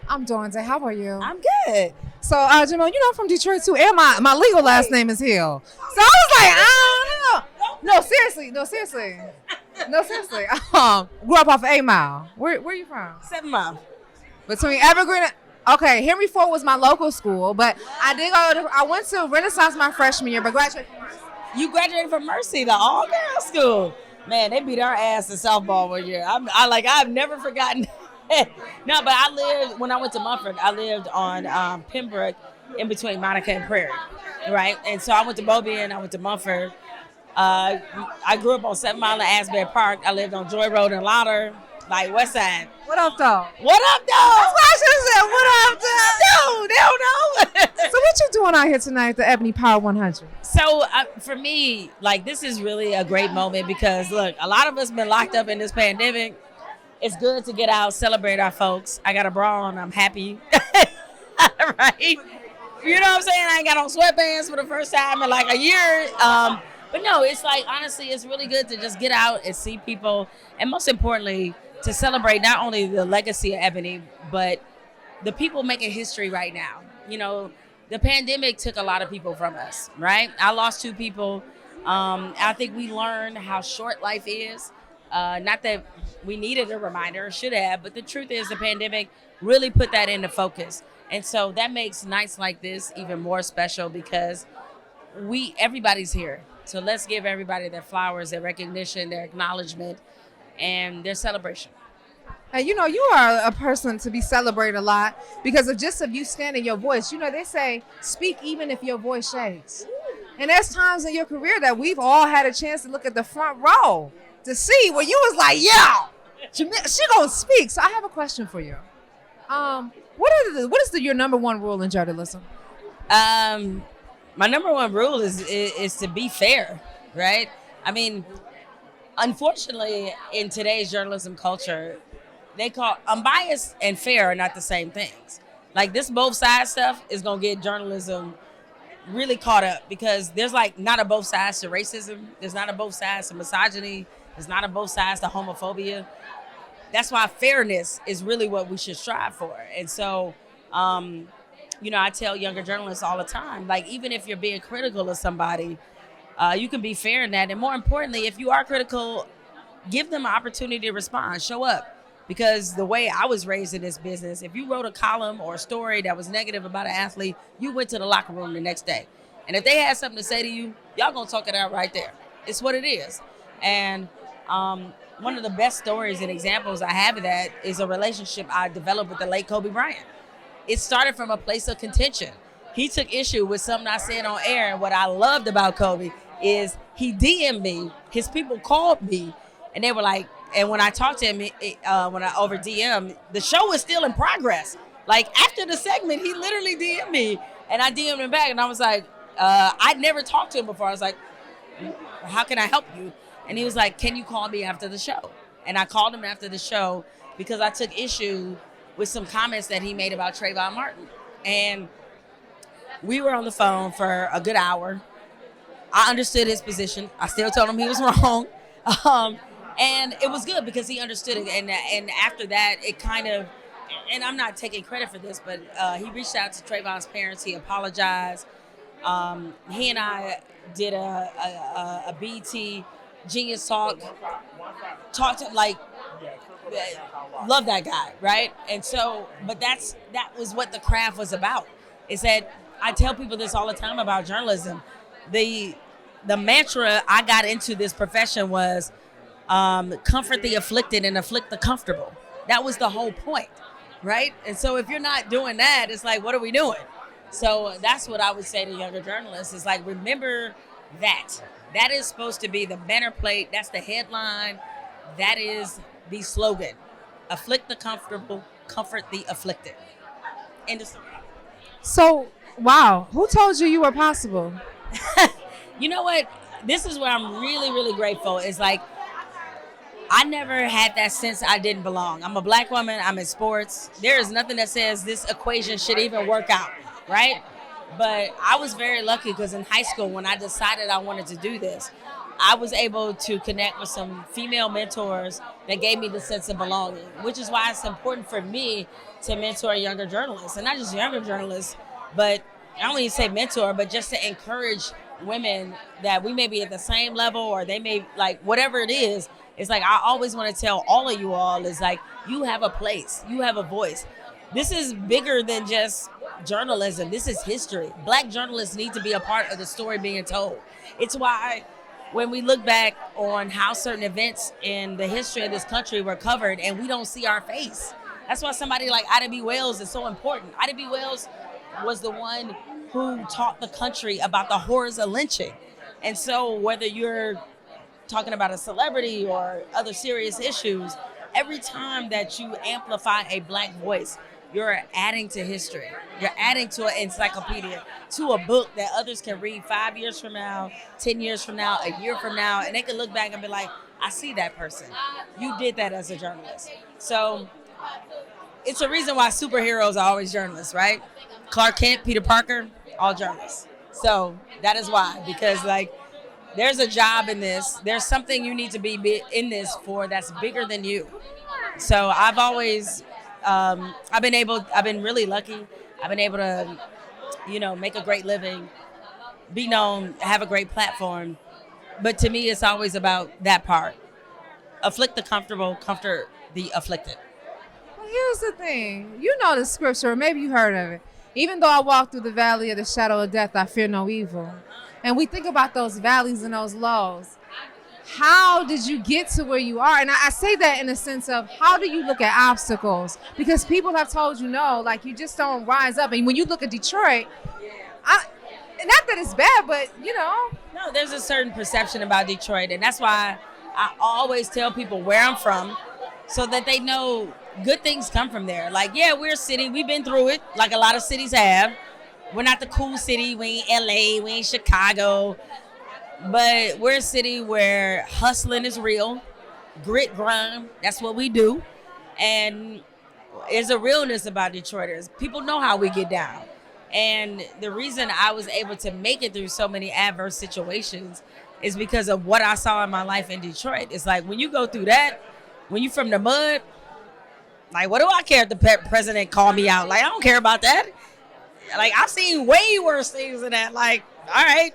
I'm Dawn Dai. How are you? I'm good. So, Jemele, I'm from Detroit too, and my legal last name is Hill. So I was like, I don't know. No, seriously. Grew up off of 8 Mile. Where are you from? 7 Mile. Between Evergreen. Okay, Henry Ford was my local school, but I went to Renaissance my freshman year, but graduated from Mercy. You graduated from Mercy, the all-girls school. Man, they beat our ass in softball one year. I've never forgotten. No, but when I went to Mumford, I lived on Pembroke in between Monica and Prairie, right? And so I went to Beaubien, I went to Mumford. I grew up on 7 Mile and Asbury Park. I lived on Joy Road in Louder, like West Side. What up, though? What up, though? That's why I should have said, what up, though? No, they don't know. So what you doing out here tonight, the Ebony Power 100? So for me, this is really a great moment because, look, a lot of us been locked up in this pandemic. It's good to get out, celebrate our folks. I got a bra on, I'm happy. Right? You know what I'm saying? I ain't got on sweatpants for the first time in like a year. But no, it's honestly, it's really good to just get out and see people. And most importantly, to celebrate not only the legacy of Ebony, but the people making history right now. The pandemic took a lot of people from us, right? I lost 2 people. I think we learned how short life is. Not that we needed a reminder, should have, but the truth is the pandemic really put that into focus. And so that makes nights like this even more special because everybody's here. So let's give everybody their flowers, their recognition, their acknowledgement, and their celebration. And you are a person to be celebrated a lot because of you standing your voice. They say, speak even if your voice shakes. And there's times in your career that we've all had a chance to look at the front row to see where you was like, yeah, she gonna speak. So I have a question for you. What is your number one rule in journalism? My number one rule is to be fair, right? I mean, unfortunately, in today's journalism culture, they call unbiased and fair are not the same things. Like this both sides stuff is gonna get journalism really caught up because there's not a both sides to racism. There's not a both sides to misogyny. There's not a both sides to homophobia. That's why fairness is really what we should strive for. And so, I tell younger journalists all the time, even if you're being critical of somebody, you can be fair in that. And more importantly, if you are critical, give them an opportunity to respond, show up. Because the way I was raised in this business, if you wrote a column or a story that was negative about an athlete, you went to the locker room the next day. And if they had something to say to you, y'all gonna talk it out right there. It's what it is. And one of the best stories and examples I have of that is a relationship I developed with the late Kobe Bryant. It started from a place of contention. He took issue with something I said on air, and what I loved about Kobe is he DM'd me, his people called me, and they were like, and when I talked to him, when I over DM, the show was still in progress. After the segment, he literally DM'd me, and I DM'd him back, and I was like, I'd never talked to him before. I was like, how can I help you? And he was like, can you call me after the show? And I called him after the show because I took issue with some comments that he made about Trayvon Martin. And we were on the phone for a good hour. I understood his position. I still told him he was wrong. And it was good because he understood it. And after that, it kind of, and I'm not taking credit for this, but he reached out to Trayvon's parents. He apologized. He and I did a BT Genius talked to him love that guy, right? And so, but that was what the craft was about. Is that I tell people this all the time about journalism. The mantra I got into this profession was comfort the afflicted and afflict the comfortable. That was the whole point, right? And so if you're not doing that, it's like, what are we doing? So that's what I would say to younger journalists is remember that. That is supposed to be the banner plate. That's the headline. That is the slogan. Afflict the comfortable, comfort the afflicted. End of story. So, wow. Who told you were possible? You know what? This is where I'm really, really grateful. It's I never had that sense I didn't belong. I'm a black woman. I'm in sports. There is nothing that says this equation should even work out, right? But I was very lucky because in high school, when I decided I wanted to do this, I was able to connect with some female mentors that gave me the sense of belonging, which is why it's important for me to mentor younger journalists, and not just younger journalists, but I don't even say mentor, but just to encourage women that we may be at the same level, or they may, like, whatever it is. It's like, I always want to tell all of you all is like, you have a place, you have a voice. This is bigger than just journalism. This is history. Black journalists need to be a part of the story being told. It's why when we look back on how certain events in the history of this country were covered and we don't see our face. That's why somebody like Ida B. Wells is so important. Ida B. Wells was the one who taught the country about the horrors of lynching. And so whether you're talking about a celebrity or other serious issues, every time that you amplify a Black voice, you're adding to history. You're adding to an encyclopedia, to a book that others can read 5 years from now, 10 years from now, a year from now, and they can look back and be like, I see that person. You did that as a journalist. So it's a reason why superheroes are always journalists, right? Clark Kent, Peter Parker, all journalists. So that is why, because like, there's a job in this. There's something you need to be in this for that's bigger than you. So I've always, I've been really lucky. I've been able to, make a great living, be known, have a great platform. But to me, it's always about that part. Afflict the comfortable, comfort the afflicted. Well, here's the thing. You know the scripture, or maybe you heard of it. Even though I walk through the valley of the shadow of death, I fear no evil. And we think about those valleys and those lows. How did you get to where you are? And I say that in the sense of, how do you look at obstacles? Because people have told you no, like, you just don't rise up. And when you look at Detroit, not that it's bad, but No, there's a certain perception about Detroit. And that's why I always tell people where I'm from, so that they know good things come from there. Like, yeah, we're a city. We've been through it, like a lot of cities have. We're not the cool city. We ain't LA. We ain't Chicago. But we're a city where hustling is real. Grit, grind, that's what we do. And there's a realness about Detroiters. People know how we get down. And the reason I was able to make it through so many adverse situations is because of what I saw in my life in Detroit. It's like, when you go through that, when you from the mud, like, what do I care if the president called me out? Like, I don't care about that. Like, I've seen way worse things than that. Like, all right.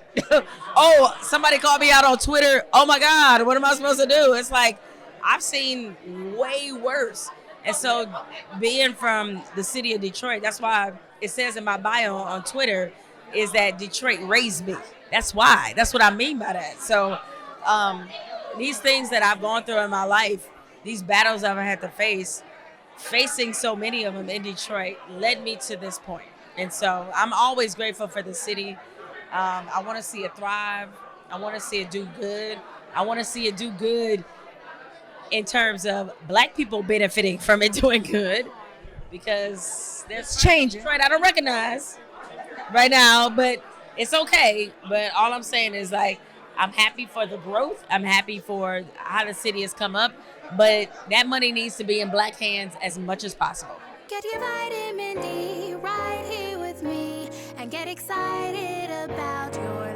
Oh, somebody called me out on Twitter. Oh my God, what am I supposed to do? It's like, I've seen way worse. And so being from the city of Detroit, that's why it says in my bio on Twitter is that Detroit raised me. That's why. That's what I mean by that. So these things that I've gone through in my life, these battles I've had to face, facing so many of them in Detroit led me to this point. And so I'm always grateful for the city. I want to see it thrive. I want to see it do good. I want to see it do good in terms of Black people benefiting from it doing good, because there's change Detroit I don't recognize right now, but it's okay. But all I'm saying is, like, I'm happy for the growth. I'm happy for how the city has come up, but that money needs to be in Black hands as much as possible. Get your vitamin D right here with me and get excited about your